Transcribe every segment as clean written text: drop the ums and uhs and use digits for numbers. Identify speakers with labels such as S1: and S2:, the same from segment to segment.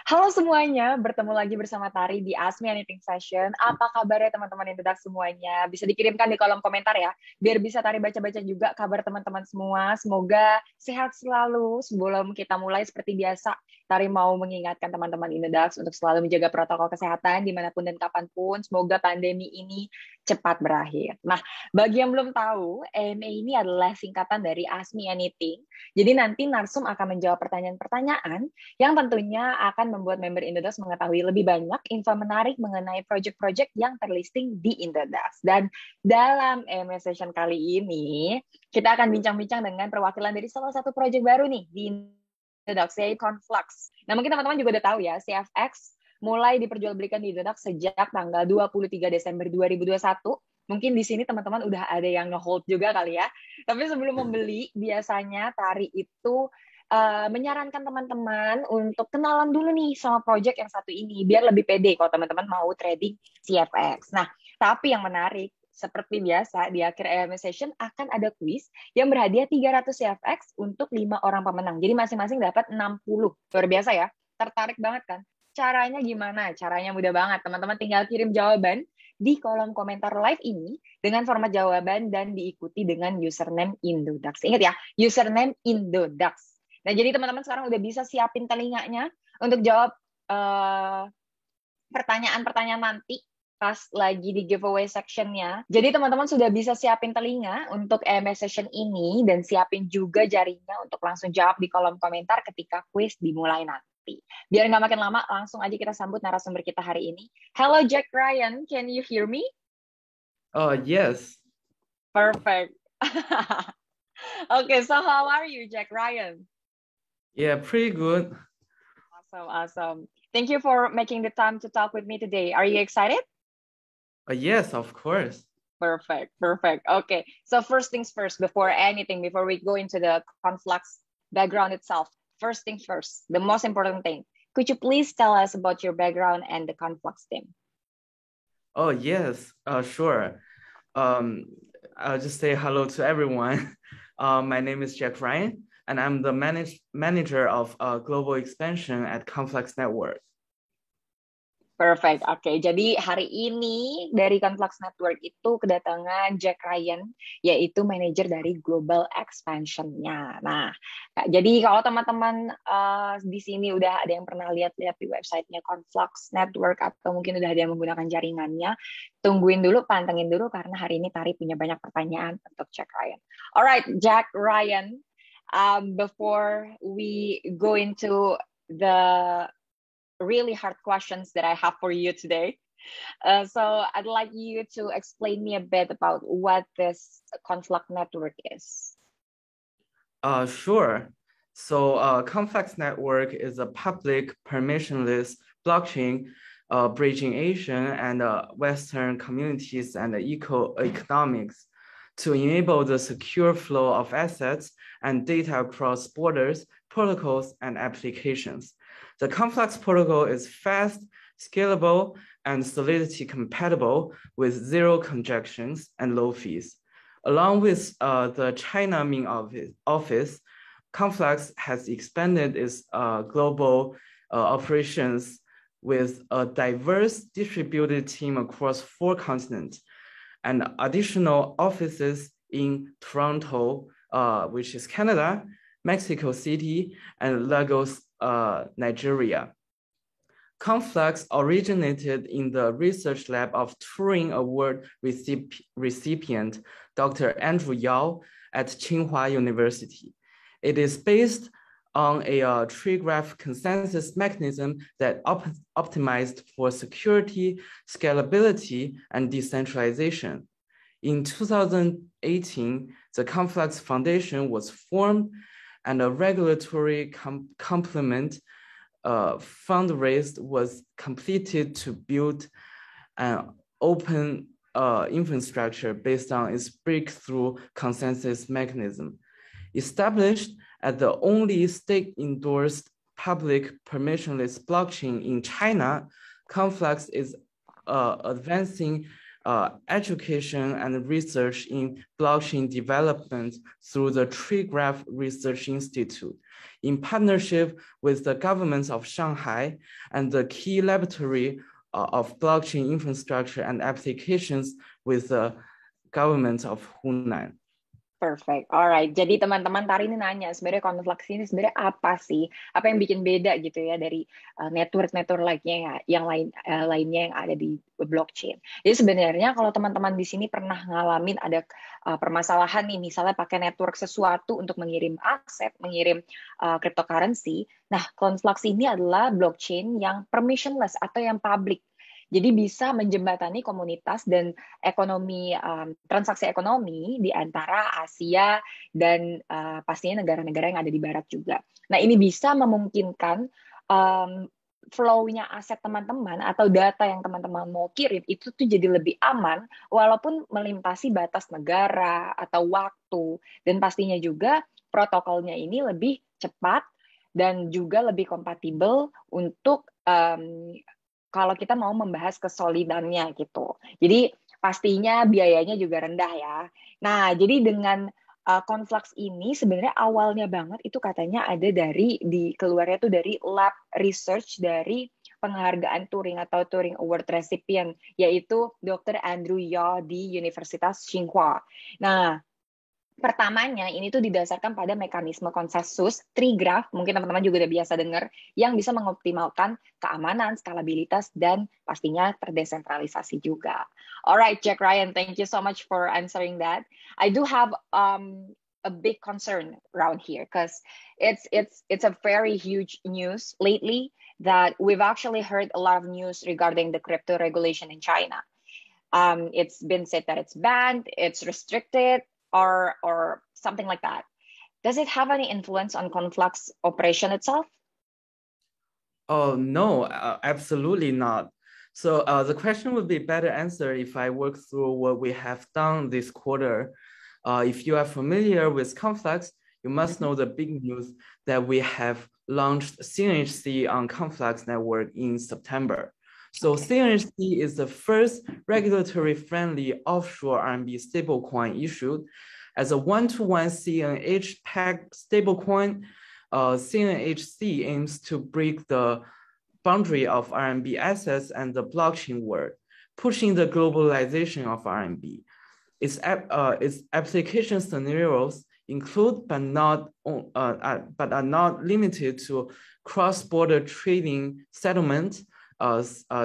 S1: Halo semuanya, bertemu lagi bersama Tari di Ask Me Anything Session. Apa kabarnya teman-teman Indodax semuanya? Bisa dikirimkan di kolom komentar ya, biar bisa Tari baca-baca juga kabar teman-teman semua. Semoga sehat selalu. Sebelum kita mulai seperti biasa, Tari mau mengingatkan teman-teman Indodax untuk selalu menjaga protokol kesehatan dimanapun dan kapanpun. Semoga pandemi ini cepat berakhir. Nah, bagi yang belum tahu, AMA ini adalah singkatan dari Ask Me Anything. Jadi nanti Narsum akan menjawab pertanyaan-pertanyaan yang tentunya akan membuat member Indodax mengetahui lebih banyak info menarik mengenai project-project yang terlisting di Indodax. Dan dalam EMS session kali ini, kita akan bincang-bincang dengan perwakilan dari salah satu project baru nih di Indodax, yaitu Conflux. Nah, mungkin teman-teman juga udah tahu ya, CFX mulai diperjualbelikan di Indodax sejak tanggal 23 Desember 2021. Mungkin di sini teman-teman udah ada yang nge-hold juga kali ya. Tapi sebelum membeli, biasanya Tari itu menyarankan teman-teman untuk kenalan dulu nih sama project yang satu ini, biar lebih pede kalau teman-teman mau trading CFX. Nah, tapi yang menarik, seperti biasa, di akhir AMS session akan ada quiz yang berhadiah 300 CFX untuk 5 orang pemenang. Jadi masing-masing dapat 60. Luar biasa ya? Tertarik banget kan? Caranya gimana? Caranya mudah banget. Teman-teman tinggal kirim jawaban di kolom komentar live ini dengan format jawaban dan diikuti dengan username Indodax. Ingat ya, username Indodax. Nah, jadi teman-teman sekarang udah bisa siapin telinganya untuk jawab pertanyaan-pertanyaan nanti pas lagi di giveaway sectionnya. Jadi teman-teman sudah bisa siapin telinga untuk EMS session ini dan siapin juga jarinya untuk langsung jawab di kolom komentar ketika quiz dimulai nanti. Biar nggak makin lama, langsung aja kita sambut narasumber kita hari ini. Hello Jack Ryan, can you hear me?
S2: Oh, yes.
S1: Perfect. Okay, so how are you, Jack Ryan?
S2: Yeah, pretty good.
S1: Awesome. Thank you for making the time to talk with me today. Are you excited?
S2: Yes, of course.
S1: Perfect. Okay, so first things first, before anything, before we go into the Conflux background itself, first things first, the most important thing. Could you please tell us about your background and the Conflux team?
S2: Oh, yes, sure. I'll just say hello to everyone. My name is Jack Ryan, and I'm the manager of global expansion at Conflux Network.
S1: Perfect. Oke, jadi hari ini dari Conflux Network itu kedatangan Jack Ryan, yaitu manajer dari Global Expansion-nya. Nah, jadi kalau teman-teman di sini udah ada yang pernah lihat-lihat di websitenya Conflux Network atau mungkin udah ada yang menggunakan jaringannya, tungguin dulu, pantengin dulu karena hari ini Tari punya banyak pertanyaan untuk Jack Ryan. Alright, Jack Ryan, before we go into the really hard questions that I have for you today. So I'd like you to explain me a bit about what this Conflux network is.
S2: Sure. So Conflux Network is a public permissionless blockchain bridging Asian and Western communities and economics to enable the secure flow of assets and data across borders, protocols, and applications. The Conflux protocol is fast, scalable, and Solidity compatible with zero congestions and low fees. Along with the China main office, Conflux has expanded its global operations with a diverse distributed team across 4 continents and additional offices in Toronto, which is Canada, Mexico City, and Lagos, Nigeria. Conflux originated in the research lab of Turing Award recipient Dr. Andrew Yao at Tsinghua University. It is based on a tree graph consensus mechanism that optimized for security, scalability, and decentralization. In 2018, the Conflux Foundation was formed and a regulatory complement fundraise was completed to build an open infrastructure based on its breakthrough consensus mechanism. Established as the only state-endorsed public permissionless blockchain in China, Conflux is advancing education and research in blockchain development through the Tree Graph Research Institute, in partnership with the governments of Shanghai and the key laboratory of blockchain infrastructure and applications with the government of Hunan.
S1: Perfect. Alright. Jadi teman-teman Tari ini nanya, sebenarnya Conflux ini sebenarnya apa sih? Apa yang bikin beda gitu ya dari network-network lainnya lainnya yang ada di blockchain. Jadi sebenarnya kalau teman-teman di sini pernah ngalamin ada permasalahan nih, misalnya pakai network sesuatu untuk mengirim aset, mengirim cryptocurrency. Nah, Conflux ini adalah blockchain yang permissionless atau yang public. Jadi bisa menjembatani komunitas dan ekonomi, transaksi ekonomi di antara Asia dan pastinya negara-negara yang ada di Barat juga. Nah, ini bisa memungkinkan flow-nya aset teman-teman atau data yang teman-teman mau kirim itu tuh jadi lebih aman walaupun melintasi batas negara atau waktu. Dan pastinya juga protokolnya ini lebih cepat dan juga lebih kompatibel untuk kalau kita mau membahas kesolidannya gitu. Jadi pastinya biayanya juga rendah ya. Nah, jadi dengan Conflux ini sebenarnya awalnya banget itu katanya ada keluarnya tuh dari lab research dari penghargaan Turing atau Turing Award recipient, yaitu Dr. Andrew Yao di Universitas Tsinghua. Nah, pertamanya ini tuh didasarkan pada mekanisme konsensus tree graph, mungkin teman-teman juga udah biasa dengar, yang bisa mengoptimalkan keamanan, skalabilitas, dan pastinya terdesentralisasi juga. Alright, Jack Ryan, thank you so much for answering that. I do have a big concern around here because it's a very huge news lately that we've actually heard a lot of news regarding the crypto regulation in China. It's been said that it's banned, it's restricted, or something like that. Does it have any influence on Conflux operation itself?
S2: Oh, no, absolutely not. So the question would be better answered if I work through what we have done this quarter. If you are familiar with Conflux, you must know the big news that we have launched CNHC on Conflux network in September. So CNHC is the first regulatory-friendly offshore RMB stablecoin issued. As a one-to-one CNH-pegged stablecoin, CNHC aims to break the boundary of RMB assets and the blockchain world, pushing the globalization of RMB. Its application scenarios include, but are not limited to cross-border trading settlement,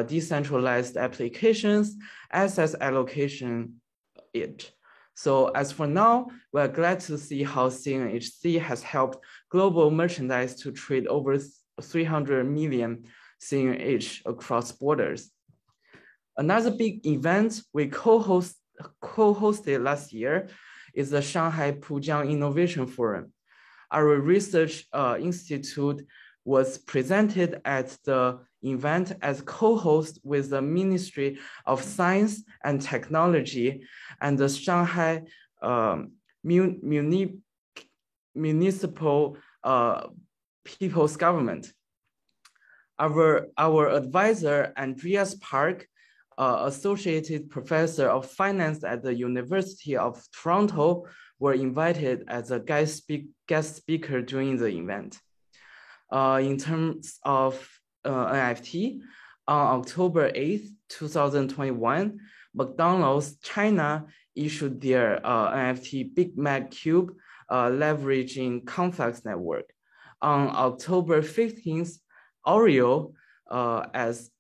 S2: decentralized applications, asset allocation. So as for now, we're glad to see how CNHC has helped global merchandise to trade over 300 million CNH across borders. Another big event we co-hosted last year is the Shanghai Pujiang Innovation Forum. Our research institute was presented at the event as co-host with the Ministry of Science and Technology and the Shanghai Municipal People's Government. Our advisor, Andreas Park, Associated Professor of Finance at the University of Toronto, were invited as a guest speaker during the event. In terms of NFT, on October 8th, 2021, McDonald's China issued their NFT Big Mac Cube, leveraging Conflux network. On October 15th, Oreo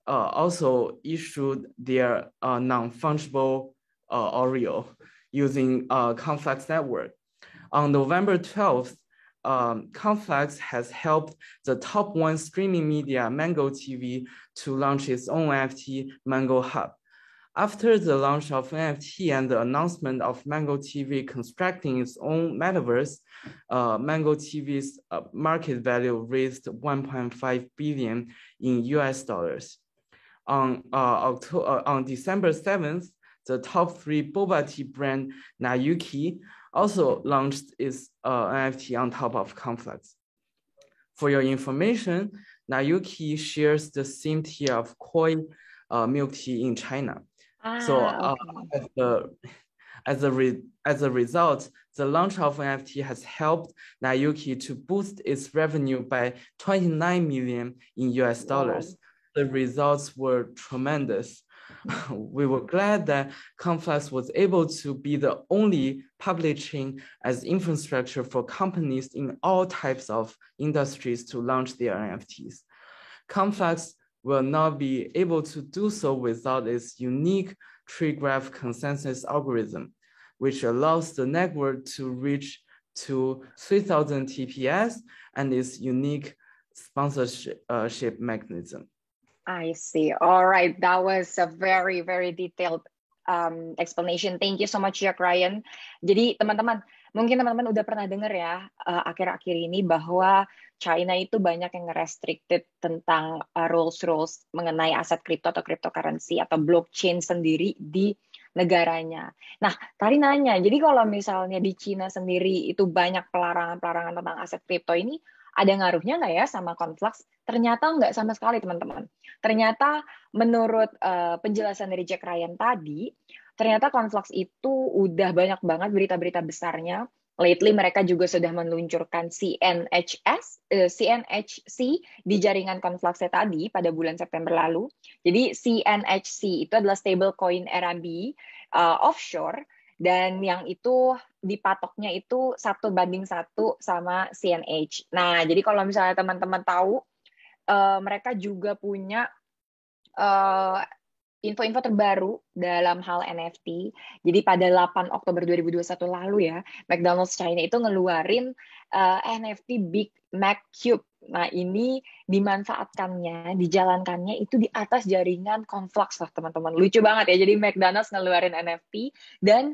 S2: also issued their non-fungible Oreo using Conflux network. On November 12th, Conflux has helped the top one streaming media, Mango TV, to launch its own NFT, Mango Hub. After the launch of NFT and the announcement of Mango TV constructing its own metaverse, Mango TV's market value raised 1.5 billion in US dollars. On December 7th, the top 3 boba tea brand Nayuki also launched its NFT on top of Conflux. For your information, Nayuki shares the same tier of koi milk tea in China. So
S1: Okay.
S2: as a result, the launch of NFT has helped Nayuki to boost its revenue by 29 million in US dollars. The results were tremendous. We were glad that Conflux was able to be the only public chain as infrastructure for companies in all types of industries to launch their NFTs. Conflux will not be able to do so without its unique tree graph consensus algorithm, which allows the network to reach to 3000 TPS and its unique sponsorship mechanism.
S1: I see. All right, that was a very, very detailed explanation. Thank you so much, Jack Ryan. Jadi teman-teman, mungkin teman-teman udah pernah dengar ya akhir-akhir ini bahwa China itu banyak yang restricted tentang rules-rules mengenai aset kripto atau cryptocurrency atau blockchain sendiri di negaranya. Nah, tadi nanya, jadi kalau misalnya di China sendiri itu banyak pelarangan-pelarangan tentang aset kripto ini, ada ngaruhnya nggak ya sama Conflux? Ternyata nggak sama sekali, teman-teman. Ternyata menurut penjelasan dari Jack Ryan tadi, ternyata Conflux itu udah banyak banget berita-berita besarnya. Lately mereka juga sudah meluncurkan CNHC di jaringan Confluxnya tadi pada bulan September lalu. Jadi CNHC itu adalah stablecoin RMB offshore, dan yang itu dipatoknya itu 1:1 sama CNH. Nah, jadi kalau misalnya teman-teman tahu, mereka juga punya info-info terbaru dalam hal NFT. Jadi pada 8 Oktober 2021 lalu ya, McDonald's China itu ngeluarin NFT Big Mac Cube. Nah, ini dimanfaatkannya, dijalankannya itu di atas jaringan Conflux lah, teman-teman. Lucu banget ya, jadi McDonald's ngeluarin NFT dan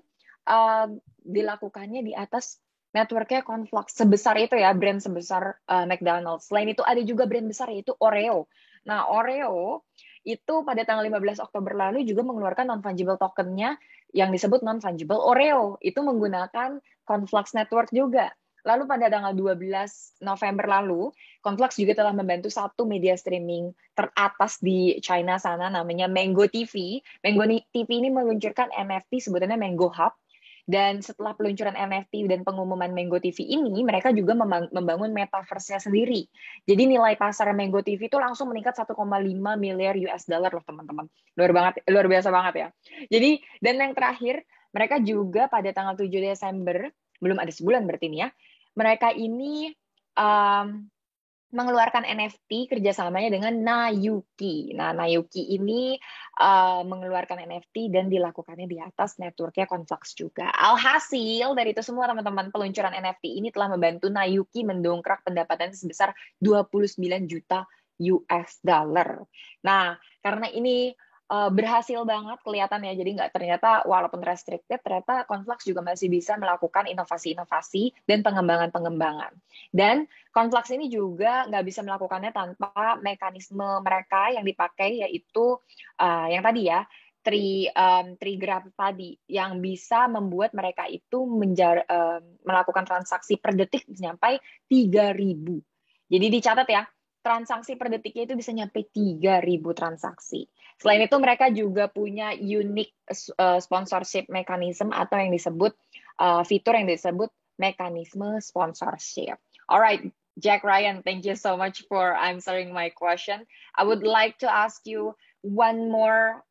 S1: dilakukannya di atas networknya Conflux. Sebesar itu ya, brand sebesar McDonald's. Selain itu ada juga brand besar yaitu Oreo. Nah, Oreo itu pada tanggal 15 Oktober lalu juga mengeluarkan non-fungible tokennya yang disebut non-fungible Oreo. Itu menggunakan Conflux Network juga. Lalu pada tanggal 12 November lalu, Conflux juga telah membantu satu media streaming teratas di China sana, namanya Mango TV. Mango TV ini meluncurkan NFT sebutannya Mango Hub. Dan setelah peluncuran NFT dan pengumuman Mango TV ini, mereka juga membangun metaverse-nya sendiri. Jadi nilai pasar Mango TV itu langsung meningkat 1,5 miliar US dollar loh, teman-teman. Luar biasa banget ya. Jadi, dan yang terakhir, mereka juga pada tanggal 7 Desember, belum ada sebulan berarti ini ya, mereka ini mengeluarkan NFT kerjasamanya dengan Nayuki. Nah, Nayuki ini mengeluarkan NFT dan dilakukannya di atas networknya Conflux juga. Alhasil dari itu semua, teman-teman, peluncuran NFT ini telah membantu Nayuki mendongkrak pendapatan sebesar 29 juta US dollar. Nah, karena ini berhasil banget kelihatan ya, jadi nggak, ternyata walaupun restricted, ternyata Conflux juga masih bisa melakukan inovasi-inovasi dan pengembangan-pengembangan. Dan Conflux ini juga nggak bisa melakukannya tanpa mekanisme mereka yang dipakai, yaitu yang tadi ya, tree graph tadi, yang bisa membuat mereka itu melakukan transaksi per detik sampai 3.000. Jadi dicatat ya, transaksi per detiknya itu bisa nyampe 3.000 transaksi. Selain itu mereka juga punya unique sponsorship mechanism atau yang disebut fitur yang disebut mekanisme sponsorship. Alright, Jack Ryan, thank you so much for answering my question. I would like to ask you one more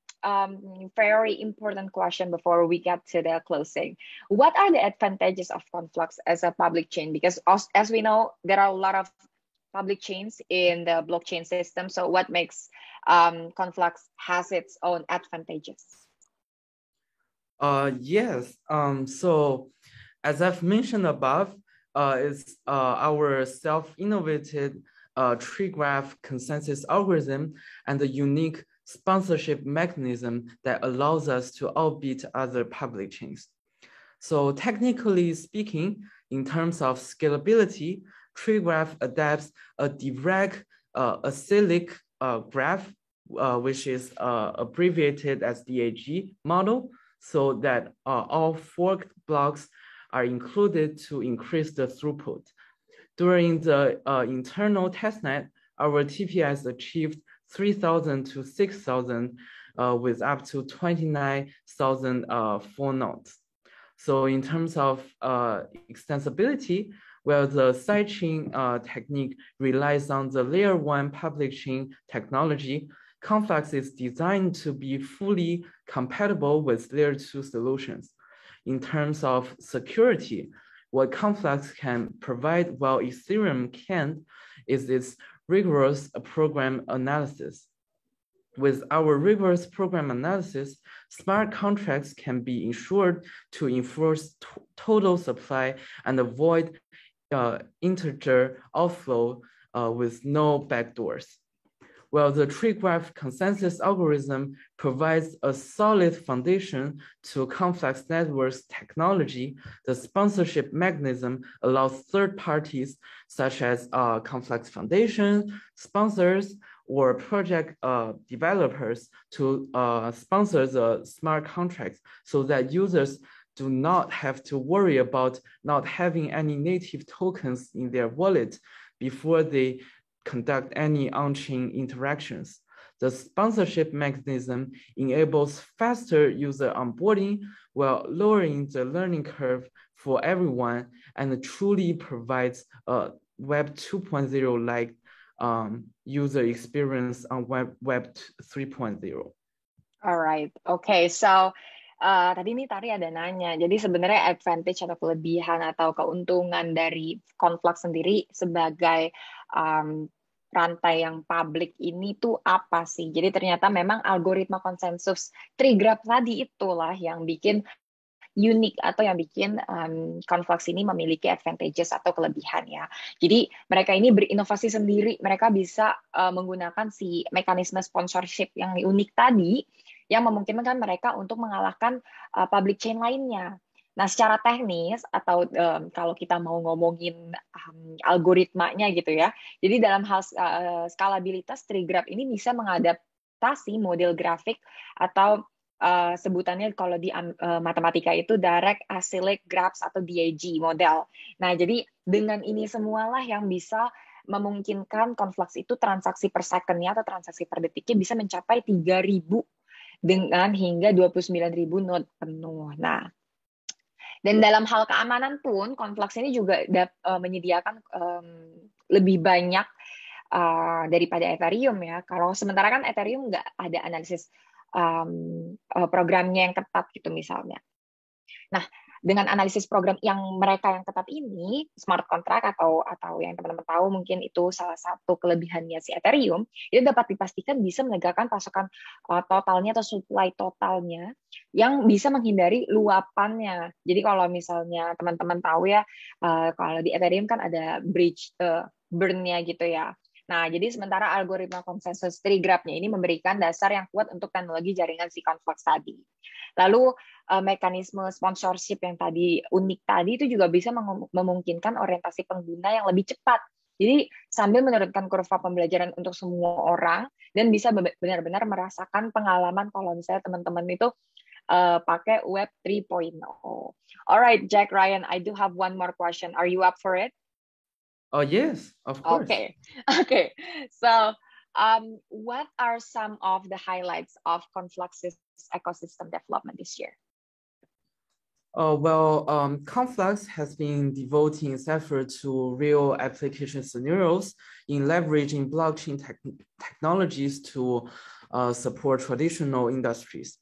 S1: very important question before we get to the closing. What are the advantages of Conflux as a public chain? Because as we know, there are a lot of public chains in the blockchain system. So what makes Conflux has its own advantages?
S2: Yes. So as I've mentioned above, it's our self-innovated tree graph consensus algorithm and the unique sponsorship mechanism that allows us to outbeat other public chains. So technically speaking, in terms of scalability, tree graph adapts a direct acyclic graph, which is abbreviated as DAG model, so that all forked blocks are included to increase the throughput. During the internal testnet, our TPS achieved 3,000 to 6,000 with up to 29,000 phone nodes. So in terms of extensibility, well, the sidechain technique relies on the layer 1 public chain technology. Conflux is designed to be fully compatible with layer 2 solutions. In terms of security, what Conflux can provide while Ethereum can't is its rigorous program analysis. With our rigorous program analysis, smart contracts can be ensured to enforce total supply and avoid integer outflow with no backdoors. Well, the tree graph consensus algorithm provides a solid foundation to Conflux Network's technology. The sponsorship mechanism allows third parties such as Conflux Foundation, sponsors, or project developers to sponsor the smart contracts so that users do not have to worry about not having any native tokens in their wallet before they conduct any on-chain interactions. The sponsorship mechanism enables faster user onboarding while lowering the learning curve for everyone and truly provides a Web 2.0-like user experience on Web 3.0.
S1: Alright, okay, so tadi nih Tari ada nanya, jadi sebenarnya advantage atau kelebihan atau keuntungan dari Conflux sendiri sebagai rantai yang publik ini tuh apa sih? Jadi ternyata memang algoritma konsensus tree graph tadi itulah yang bikin unik atau yang bikin Conflux ini memiliki advantages atau kelebihan ya. Jadi mereka ini berinovasi sendiri, mereka bisa menggunakan si mekanisme sponsorship yang unik tadi yang memungkinkan mereka untuk mengalahkan public chain lainnya. Nah, secara teknis atau kalau kita mau ngomongin algoritmanya gitu ya, jadi dalam hal skalabilitas tree graph ini bisa mengadaptasi model grafik atau sebutannya kalau di matematika itu direct acyclic graphs atau DAG model. Nah, jadi dengan ini semualah yang bisa memungkinkan Conflux itu transaksi per second-nya atau transaksi per detiknya bisa mencapai 3.000 dengan hingga 29.000 node penuh. Nah, dan dalam hal keamanan pun, Conflux ini juga menyediakan lebih banyak daripada Ethereum ya. Kalau sementara kan Ethereum nggak ada analisis programnya yang ketat gitu misalnya. Nah, dengan analisis program yang mereka yang ketat ini, smart contract atau yang teman-teman tahu mungkin itu salah satu kelebihannya si Ethereum, itu dapat dipastikan bisa menegakkan pasokan totalnya atau supply totalnya yang bisa menghindari luapannya. Jadi kalau misalnya teman-teman tahu ya, kalau di Ethereum kan ada bridge burn-nya gitu ya. Nah, jadi sementara algoritma konsensus tree graph-nya ini memberikan dasar yang kuat untuk teknologi jaringan si Conflux tadi. Lalu mekanisme sponsorship yang tadi unik tadi itu juga bisa memungkinkan orientasi pengguna yang lebih cepat. Jadi sambil menurunkan kurva pembelajaran untuk semua orang dan bisa benar-benar merasakan pengalaman kalau misalnya teman-teman itu pakai Web 3.0. Alright, Jack, Ryan, I do have one more question. Are you up for it?
S2: Oh, yes, of course.
S1: Okay. So, what are some of the highlights of Conflux's ecosystem development this year?
S2: Conflux has been devoting its effort to real application scenarios in leveraging blockchain technologies to support traditional industries.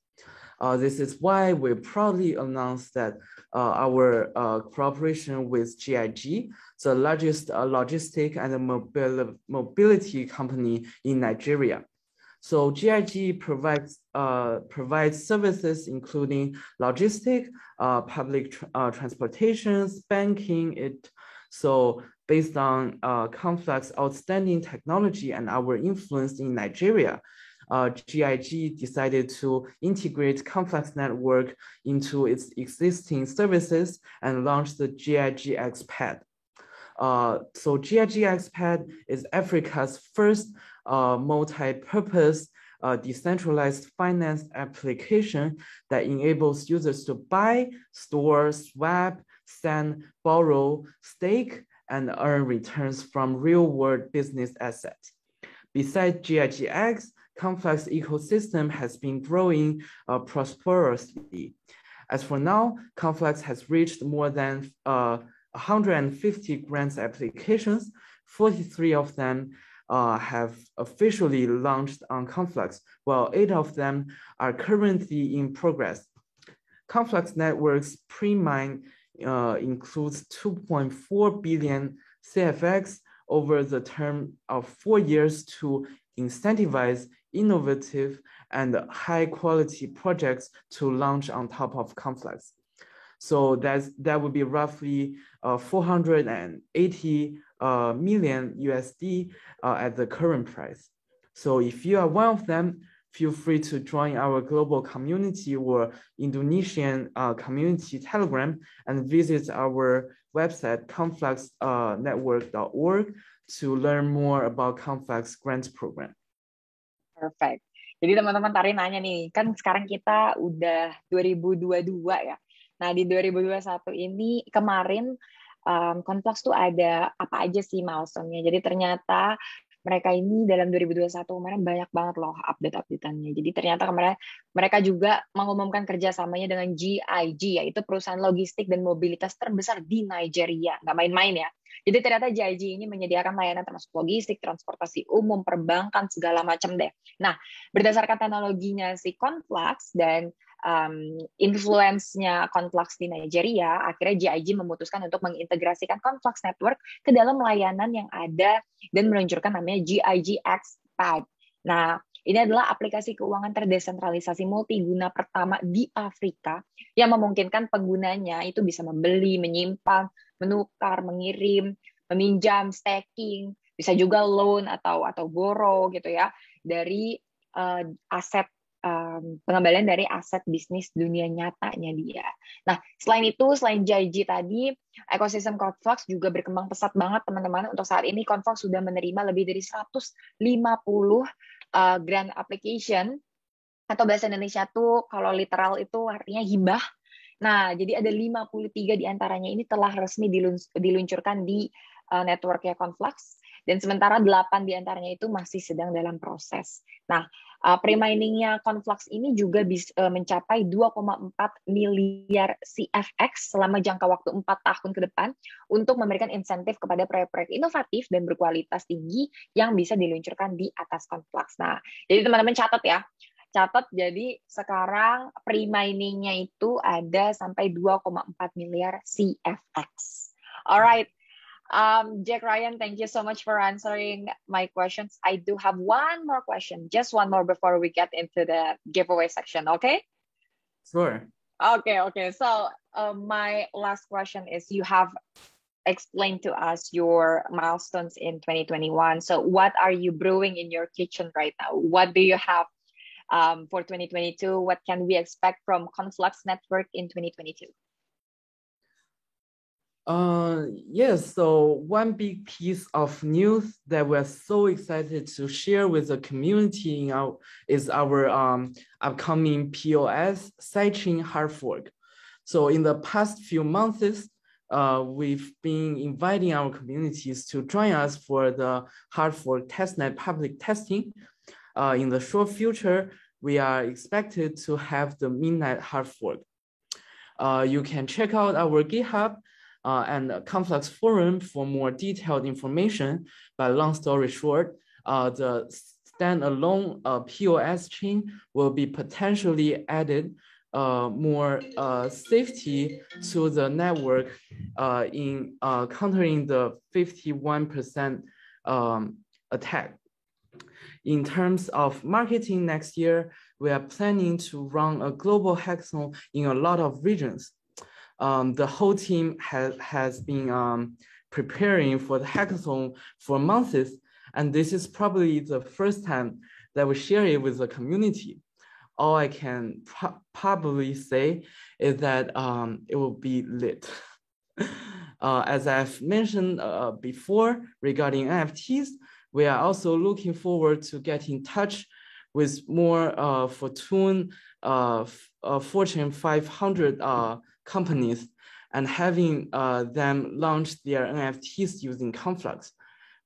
S2: This is why we proudly announced that our cooperation with GIG, the largest logistic and mobility company in Nigeria. So GIG provides services including logistic, public transportation, banking. So based on Conflux outstanding technology and our influence in Nigeria, GIG decided to integrate Conflux Network into its existing services and launch the GIG Xpad. So GIG Xpad is Africa's first multi-purpose decentralized finance application that enables users to buy, store, swap, send, borrow, stake, and earn returns from real-world business assets. Besides GIGX, Conflux ecosystem has been growing prosperously. As for now, Conflux has reached more than 150 grants applications. 43 of them have officially launched on Conflux, while 8 of them are currently in progress. Conflux Network's pre-mine includes 2.4 billion CFX over the term of 4 years to incentivize innovative and high-quality projects to launch on top of Conflux. So that would be roughly 480 million USD at the current price. So if you are one of them, feel free to join our global community or Indonesian community Telegram and visit our website confluxnetwork.org to learn more about Conflux Grants Program.
S1: Perfect. Jadi teman-teman Tari nanya nih, kan sekarang kita udah 2022 ya. Nah di 2021 ini kemarin Conflux tuh ada apa aja sih milestone-nya. Jadi ternyata mereka ini dalam 2021 kemarin banyak banget loh update-updateannya. Jadi ternyata kemarin mereka juga mengumumkan kerjasamanya dengan GIG, yaitu perusahaan logistik dan mobilitas terbesar di Nigeria. Nggak main-main ya. Jadi ternyata GIG ini menyediakan layanan termasuk logistik, transportasi umum, perbankan, segala macam deh. Nah, berdasarkan teknologinya si Conflux dan influence-nya Conflux di Nigeria, akhirnya GIG memutuskan untuk mengintegrasikan Conflux Network ke dalam layanan yang ada dan meluncurkan namanya GIG X-Pad. Nah, ini adalah aplikasi keuangan terdesentralisasi multiguna pertama di Afrika yang memungkinkan penggunanya itu bisa membeli, menyimpan, menukar, mengirim, meminjam, staking, bisa juga loan atau borrow gitu ya dari aset pengembalian dari aset bisnis dunia nyatanya dia. Nah, selain itu, selain GIG tadi, ekosistem Conflux juga berkembang pesat banget teman-teman. Untuk saat ini Conflux sudah menerima lebih dari 150 grant application, atau bahasa Indonesia tuh kalau literal itu artinya hibah. Nah, jadi ada 53 diantaranya ini telah resmi diluncurkan di networknya Conflux, dan sementara 8 diantaranya itu masih sedang dalam proses. Nah, pre-miningnya Conflux ini juga bisa mencapai 2,4 miliar CFX selama jangka waktu 4 tahun ke depan untuk memberikan insentif kepada proyek-proyek inovatif dan berkualitas tinggi yang bisa diluncurkan di atas Conflux. Nah, jadi teman-teman catat ya. Catat, jadi sekarang pre-miningnya itu ada sampai 2,4 miliar CFX. Alright. Jack Ryan, thank you so much for answering my questions. I do have one more question, just one more before we get into the giveaway section, okay?
S2: Sure.
S1: Okay. So my last question is, you have explained to us your milestones in 2021. So what are you brewing in your kitchen right now? What do you have for 2022? What can we expect from Conflux Network in 2022?
S2: Yes, so one big piece of news that we're so excited to share with the community is our upcoming POS sidechain hard fork. So in the past few months, we've been inviting our communities to join us for the hard fork testnet public testing. In the short future, we are expected to have the midnight hard fork. You can check out our GitHub and Conflux forum for more detailed information. But long story short, the standalone POS chain will be potentially added more safety to the network in countering the 51% attack. In terms of marketing next year, we are planning to run a global hackathon in a lot of regions. The whole team has been preparing for the hackathon for months, and this is probably the first time that we share it with the community. All I can probably say is that it will be lit. As I've mentioned before regarding NFTs, we are also looking forward to getting in touch with more Fortune Fortune 500 companies and having them launch their NFTs using Conflux.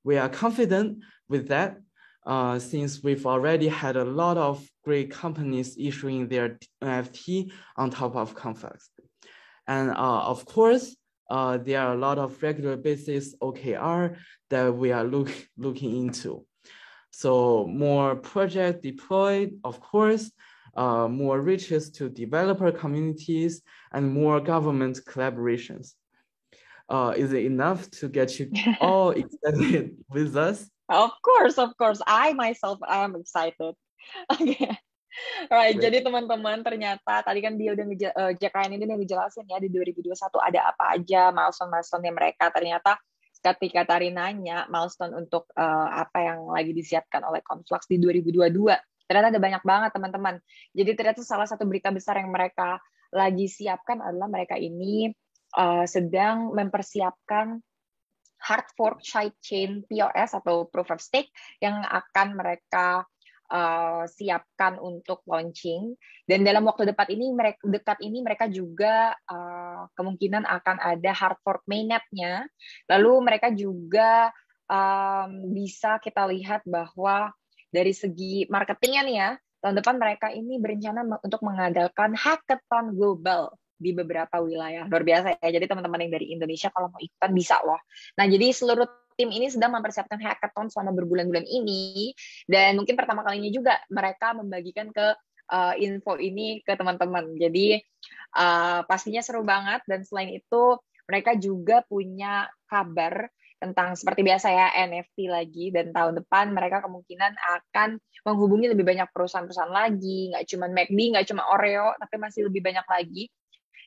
S2: We are confident with that. since we've already had a lot of great companies issuing their NFT on top of Conflux. And of course, there are a lot of regular basis OKR that we are looking into. So more project deployed, of course, more reaches to developer communities, and more government collaborations. Is it enough to get you all excited with us?
S1: Of course. I myself am excited. Okay. Alright, jadi teman-teman ternyata tadi kan dia udah Jack Ryan ini udah ngejelasin ya di 2021 ada apa aja milestone-milestone mereka. Ternyata ketika Tari nanya milestone untuk apa yang lagi disiapkan oleh Conflux di 2022, ternyata ada banyak banget teman-teman. Jadi ternyata salah satu berita besar yang mereka lagi siapkan adalah mereka ini sedang mempersiapkan hard fork sidechain POS atau proof of stake yang akan mereka siapkan untuk launching, dan dalam waktu dekat ini mereka juga kemungkinan akan ada hard fork mainnet-nya. Lalu mereka juga bisa kita lihat bahwa dari segi marketingnya nih ya, tahun depan mereka ini berencana untuk mengadakan hackathon global di beberapa wilayah. Luar biasa ya. Jadi teman-teman yang dari Indonesia kalau mau ikutan bisa loh. Nah, jadi seluruh tim ini sedang mempersiapkan hackathon selama berbulan-bulan ini, dan mungkin pertama kalinya juga mereka membagikan ke info ini ke teman-teman. Jadi pastinya seru banget, dan selain itu mereka juga punya kabar tentang seperti biasa ya NFT lagi, dan tahun depan mereka kemungkinan akan menghubungi lebih banyak perusahaan-perusahaan lagi, nggak cuma McD, nggak cuma Oreo, tapi masih lebih banyak lagi,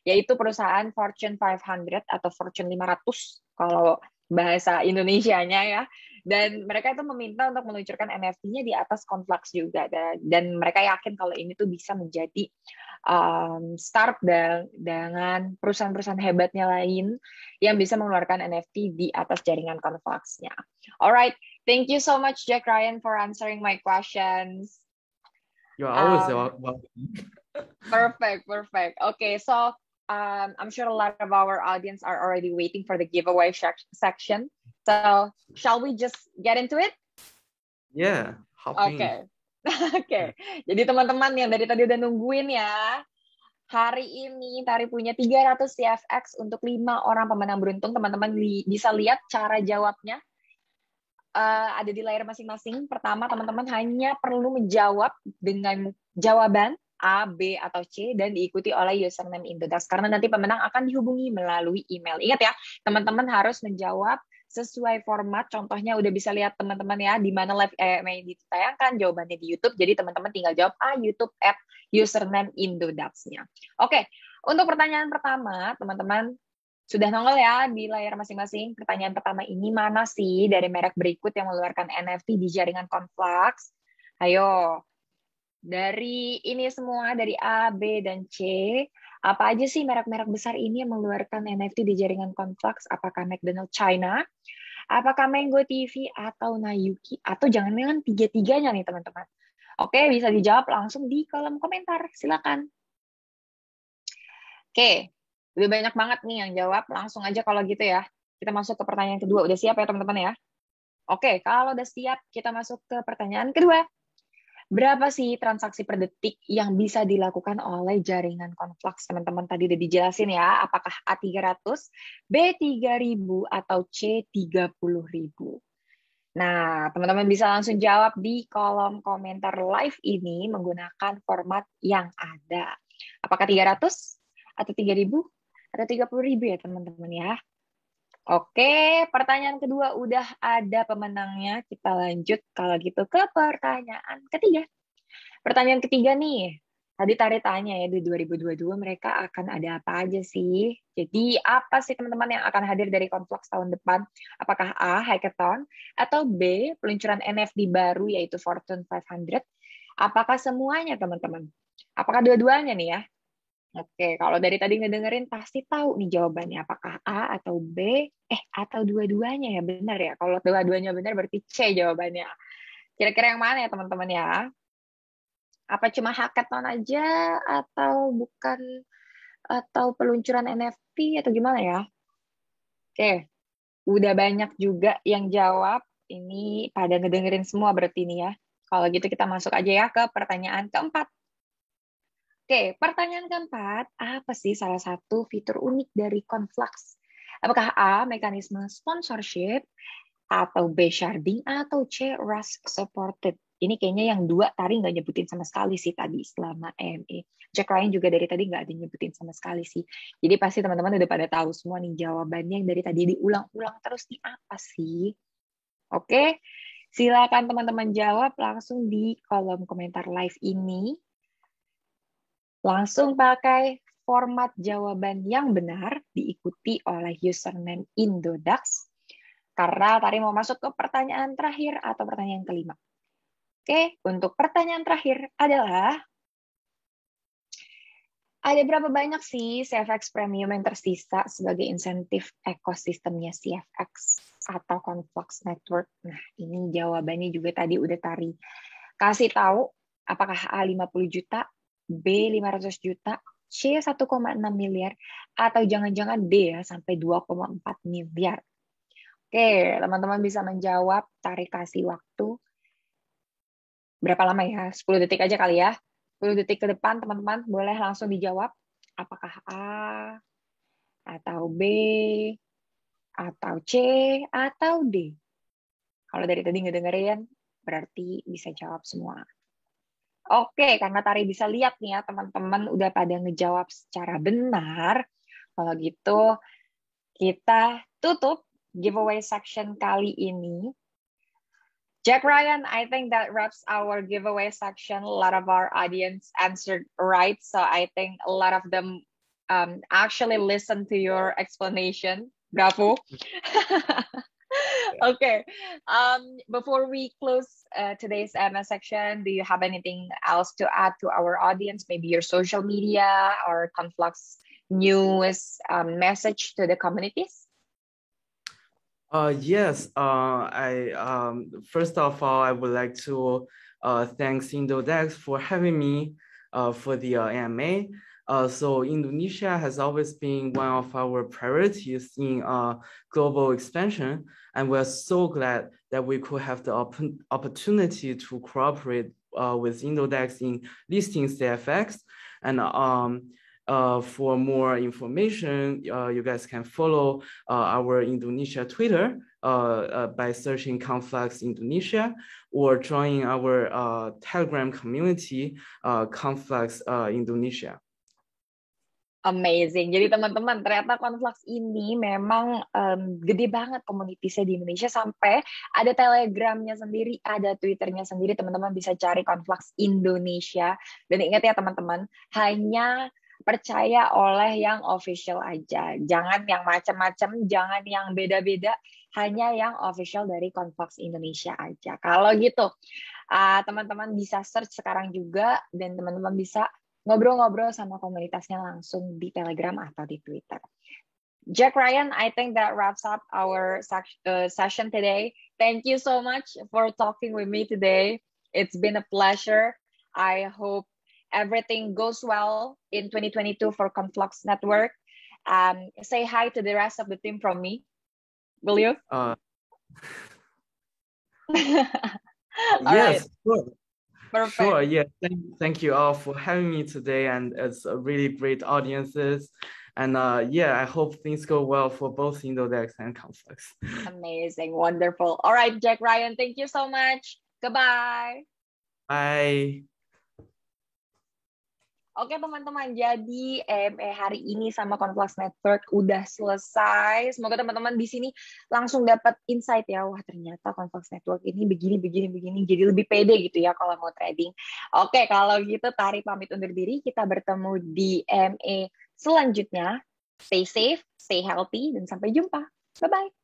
S1: yaitu perusahaan Fortune 500 atau Fortune 500 kalau bahasa Indonesianya ya. Dan mereka itu meminta untuk meluncurkan NFT-nya di atas Conflux juga, dan mereka yakin kalau ini tuh bisa menjadi start dengan perusahaan-perusahaan hebatnya lain yang bisa mengeluarkan NFT di atas jaringan Conflux-nya. Alright, thank you so much Jack Ryan for answering my questions.
S2: You're always welcome.
S1: Perfect. Okay, so I'm sure a lot of our audience are already waiting for the giveaway section. So, shall we just get into it?
S2: Yeah,
S1: Okay. Oke. Jadi teman-teman yang dari tadi udah nungguin ya. Hari ini Tari punya 300 CFX untuk 5 orang pemenang beruntung. Teman-teman bisa lihat cara jawabnya. Ada di layar masing-masing. Pertama, teman-teman hanya perlu menjawab dengan jawaban A, B, atau C, dan diikuti oleh username Indodax, karena nanti pemenang akan dihubungi melalui email. Ingat ya, teman-teman harus menjawab sesuai format. Contohnya udah bisa lihat teman-teman ya, di mana live ini ditayangkan, jawabannya di YouTube. Jadi teman-teman tinggal jawab YouTube at username Indodax-nya. Oke, untuk pertanyaan pertama, teman-teman sudah nongol ya di layar masing-masing. Pertanyaan pertama ini, mana sih dari merek berikut yang mengeluarkan NFT di jaringan Conflux? Ayo. Dari ini semua, dari A, B, dan C, apa aja sih merek-merek besar ini yang mengeluarkan NFT di jaringan Conflux? Apakah McDonald's China? Apakah Mango TV? Atau Nayuki? Atau jangan-jangan tiga-tiganya nih teman-teman? Oke, bisa dijawab langsung di kolom komentar. Silakan. Oke, udah banyak banget nih yang jawab. Langsung aja kalau gitu ya. Kita masuk ke pertanyaan kedua. Udah siap ya teman-teman ya? Oke, kalau udah siap, kita masuk ke pertanyaan kedua. Berapa sih transaksi per detik yang bisa dilakukan oleh jaringan Conflux? Teman-teman tadi udah dijelasin ya, apakah A 300, B 3000, atau C 30.000? Nah, teman-teman bisa langsung jawab di kolom komentar live ini menggunakan format yang ada. Apakah 300, atau 3000, atau 30.000 ya teman-teman ya? Oke, pertanyaan kedua udah ada pemenangnya. Kita lanjut kalau gitu ke pertanyaan ketiga. Pertanyaan ketiga nih, tadi Tari tanya ya, di 2022 mereka akan ada apa aja sih? Jadi apa sih teman-teman yang akan hadir dari Conflux tahun depan? Apakah A, hackathon, atau B, peluncuran NFT baru yaitu Fortune 500? Apakah semuanya teman-teman? Apakah dua-duanya nih ya? Oke, kalau dari tadi ngedengerin pasti tahu nih jawabannya, apakah A atau B, atau dua-duanya ya, benar ya. Kalau dua-duanya benar berarti C jawabannya. Kira-kira yang mana ya teman-teman ya? Apa cuma hackathon aja, atau bukan, atau peluncuran NFT, atau gimana ya? Oke, udah banyak juga yang jawab. Ini pada ngedengerin semua berarti ini ya. Kalau gitu kita masuk aja ya ke pertanyaan keempat. Oke, pertanyaan keempat, apa sih salah satu fitur unik dari Conflux? Apakah A, mekanisme sponsorship, atau B, sharding, atau C, Rust supported? Ini kayaknya yang dua Tari nggak nyebutin sama sekali sih tadi selama EME. Jack Ryan juga dari tadi nggak ada nyebutin sama sekali sih. Jadi pasti teman-teman udah pada tahu semua nih jawabannya yang dari tadi diulang-ulang terus nih apa sih? Oke, silakan teman-teman jawab langsung di kolom komentar live ini. Langsung pakai format jawaban yang benar diikuti oleh username Indodax. Karena Tari mau masuk ke pertanyaan terakhir atau pertanyaan kelima. Oke, untuk pertanyaan terakhir adalah, ada berapa banyak sih CFX Premium yang tersisa sebagai insentif ekosistemnya CFX atau Conflux Network? Nah, ini jawabannya juga tadi udah Tari kasih tahu, apakah A 50 juta, B 500 juta, C 1,6 miliar, atau jangan-jangan D ya sampai 2,4 miliar. Oke, teman-teman bisa menjawab, Tari kasih waktu. Berapa lama ya? 10 detik aja kali ya. 10 detik ke depan, teman-teman boleh langsung dijawab. Apakah A, atau B, atau C, atau D? Kalau dari tadi ngedengerin, berarti bisa jawab semua. Oke, karena Tari bisa lihat nih ya, teman-teman udah pada ngejawab secara benar. Kalau gitu, kita tutup giveaway section kali ini. Jack Ryan, I think that wraps our giveaway section. A lot of our audience answered right, so I think a lot of them actually listened to your explanation. Bravo. Okay. Before we close today's MS section, do you have anything else to add to our audience? Maybe your social media or Conflux news message to the communities?
S2: Yes. First of all, I would like to thank Indodax for having me for the AMA. So Indonesia has always been one of our priorities in global expansion, and we're so glad that we could have the opportunity to cooperate with Indodax in listing CFX. And for more information, you guys can follow our Indonesia Twitter by searching Conflux Indonesia, or join our Telegram community, Conflux Indonesia.
S1: Amazing. Jadi teman-teman, ternyata Conflux ini memang gede banget komunitasnya di Indonesia, sampai ada Telegramnya sendiri, ada Twitternya sendiri. Teman-teman bisa cari Conflux Indonesia. Dan ingat ya teman-teman, hanya percaya oleh yang official aja. Jangan yang macam-macam, jangan yang beda-beda, hanya yang official dari Conflux Indonesia aja. Kalau gitu, teman-teman bisa search sekarang juga, dan teman-teman bisa ngobrol-ngobrol sama komunitasnya langsung di Telegram atau di Twitter. Jack Ryan, I think that wraps up our session today. Thank you so much for talking with me today. It's been a pleasure. I hope everything goes well in 2022 for Conflux Network. Say hi to the rest of the team from me. Will you?
S2: Yes,
S1: right.
S2: sure.
S1: Perfect.
S2: Sure, yeah. Thank you all for having me today, and it's a really great audiences. And yeah, I hope things go well for both Indodax and Conflux.
S1: Amazing, wonderful. All right, Jack Ryan, thank you so much. Goodbye.
S2: Bye.
S1: Oke teman-teman, jadi hari ini sama Conflux Network udah selesai. Semoga teman-teman di sini langsung dapat insight ya. Wah ternyata Conflux Network ini begini. Jadi lebih pede gitu ya kalau mau trading. Oke, kalau gitu Tari pamit undur diri. Kita bertemu di MA selanjutnya. Stay safe, stay healthy, dan sampai jumpa. Bye-bye.